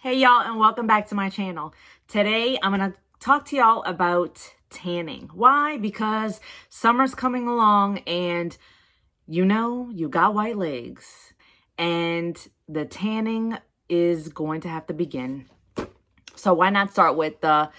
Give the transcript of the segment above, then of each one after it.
Hey y'all, and welcome back to my channel. Today I'm going to talk to y'all about tanning. Why? Because summer's coming along and you got white legs and the tanning is going to have to begin. So why not start with the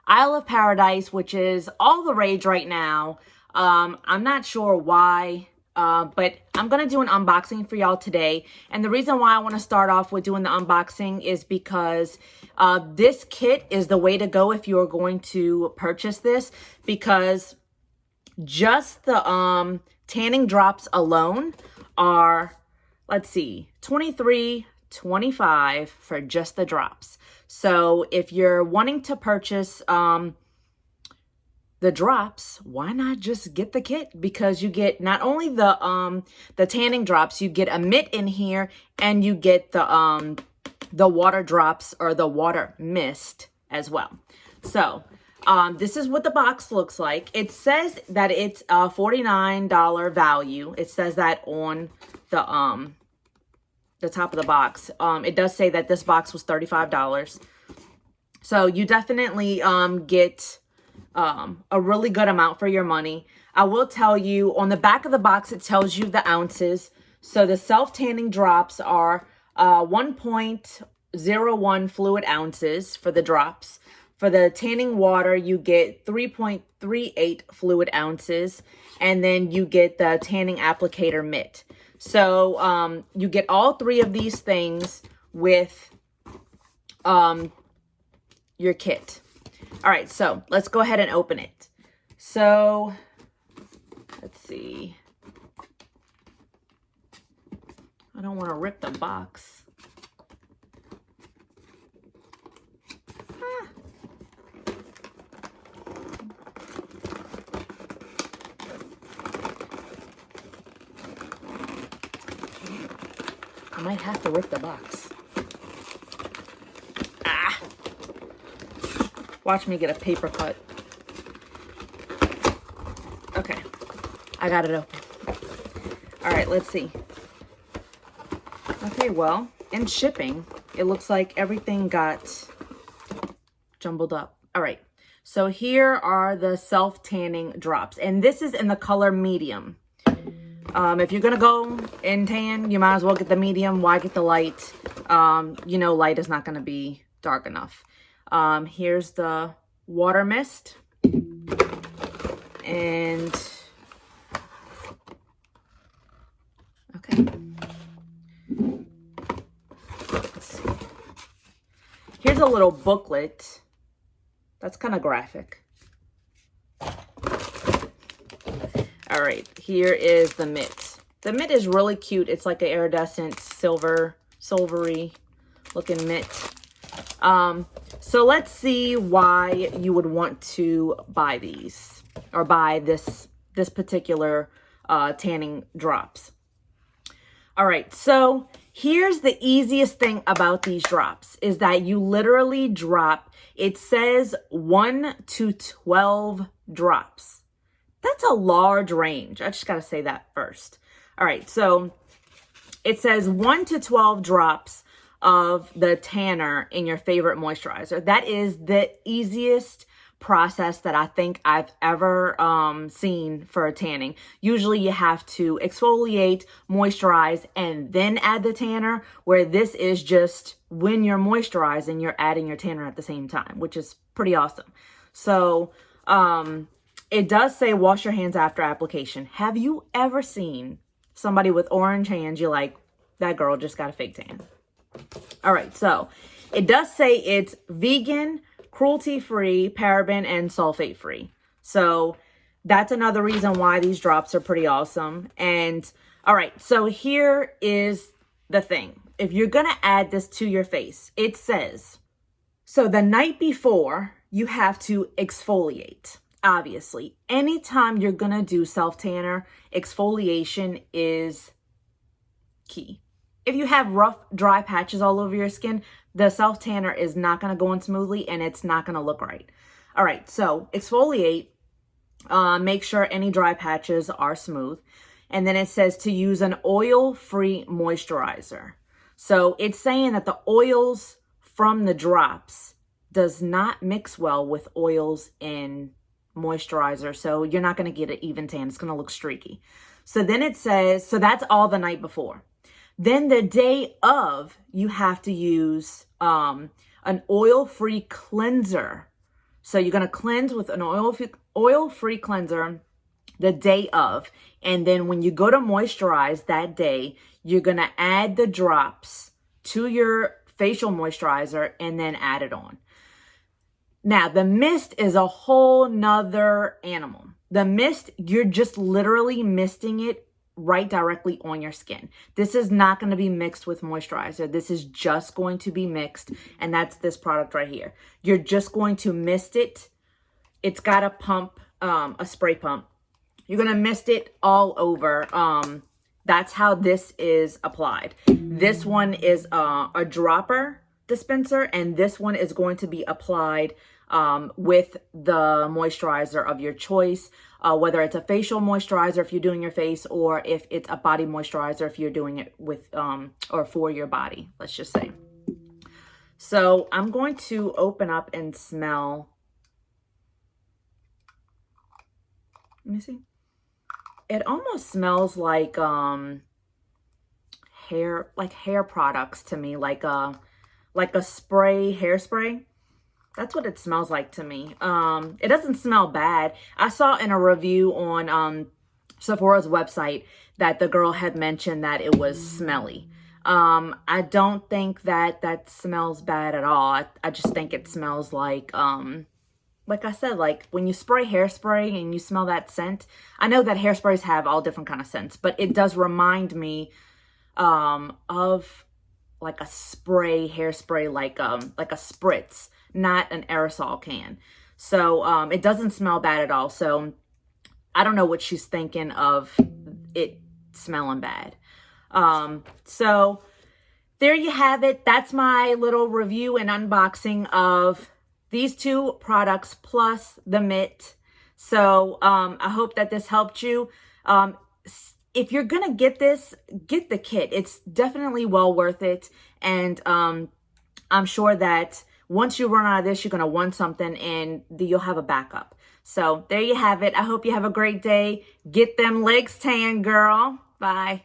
Isle of Paradise, which is all the rage right now. I'm not sure why, but I'm going to do an unboxing for y'all today. And the reason why I want to start off with doing the unboxing is because this kit is the way to go if you're going to purchase this, because just the tanning drops alone are, let's see, $23.25 for just the drops. So if you're wanting to purchase the drops, why not just get the kit? Because you get not only the tanning drops, you get a mitt in here, and you get the water drops or the water mist as well. So this is what the box looks like. It says that it's a $49 value. It says that on the top of the box. It does say that this box was $35. So you definitely get a really good amount for your money. I will tell you, on the back of the box, it tells you the ounces. So the self-tanning drops are 1.01 fluid ounces for the drops. For the tanning water, you get 3.38 fluid ounces. And then you get the tanning applicator mitt. So you get all three of these things with your kit. All right, so let's go ahead and open it. So let's see. I don't want to rip the box. I might have to rip the box. Watch me get a paper cut. Okay, I got it open. All right, let's see. Okay, well, in shipping, it looks like everything got jumbled up. All right, so here are the self-tanning drops, and this is in the color medium. If you're gonna go and tan, you might as well get the medium. Why get the light? Light is not gonna be dark enough. Here's the water mist, and okay, let's see. Here's a little booklet. That's kind of graphic. All right, here is the mitt. The mitt is really cute. It's like an iridescent silvery looking mitt. So let's see why you would want to buy these, or buy this particular tanning drops. All right, so here's the easiest thing about these drops is that you literally drop, it says 1 to 12 drops. That's a large range. I just got to say that first. All right, so it says 1 to 12 drops of the tanner in your favorite moisturizer. That is the easiest process that I think I've ever seen for a tanning. Usually you have to exfoliate, moisturize, and then add the tanner, where this is just when you're moisturizing, you're adding your tanner at the same time, which is pretty awesome. So it does say wash your hands after application. Have you ever seen somebody with orange hands? You're like, that girl just got a fake tan. All right, so it does say it's vegan, cruelty-free, paraben, and sulfate-free. So that's another reason why these drops are pretty awesome. And all right, so here is the thing. If you're going to add this to your face, it says, so the night before, you have to exfoliate. Obviously, anytime you're going to do self-tanner, exfoliation is key. If you have rough, dry patches all over your skin, the self-tanner is not going to go in smoothly and it's not going to look right. All right, so exfoliate. Make sure any dry patches are smooth. And then it says to use an oil-free moisturizer. So it's saying that the oils from the drops does not mix well with oils and moisturizer. So you're not going to get an even tan. It's going to look streaky. So then it says, so that's all the night before. Then the day of, you have to use an oil-free cleanser. So you're going to cleanse with an oil-free cleanser the day of. And then when you go to moisturize that day, you're going to add the drops to your facial moisturizer and then add it on. Now, the mist is a whole nother animal. The mist, you're just literally misting it right directly on your skin. This is not going to be mixed with moisturizer. This is just going to be mixed, and that's this product right here. You're just going to mist it. It's got a pump, a spray pump. You're going to mist it all over. That's how this is applied. This one is a dropper dispenser, and this one is going to be applied with the moisturizer of your choice, whether it's a facial moisturizer if you're doing your face, or if it's a body moisturizer if you're doing it with or for your body, let's just say. So I'm going to open up and smell. Let me see. It almost smells like hair products to me, like a spray, hairspray. That's what it smells like to me. It doesn't smell bad. I saw in a review on Sephora's website that the girl had mentioned that it was smelly. I don't think that smells bad at all. I just think it smells like I said, like when you spray hairspray and you smell that scent. I know that hairsprays have all different kind of scents, but it does remind me of like a spray, hairspray, like a spritz, not an aerosol can. So it doesn't smell bad at all. So I don't know what she's thinking of it smelling bad. So there you have it. That's my little review and unboxing of these two products plus the mitt. So I hope that this helped you. If you're going to get this, get the kit. It's definitely well worth it. And I'm sure that once you run out of this, you're going to want something and you'll have a backup. So there you have it. I hope you have a great day. Get them legs tan, girl. Bye.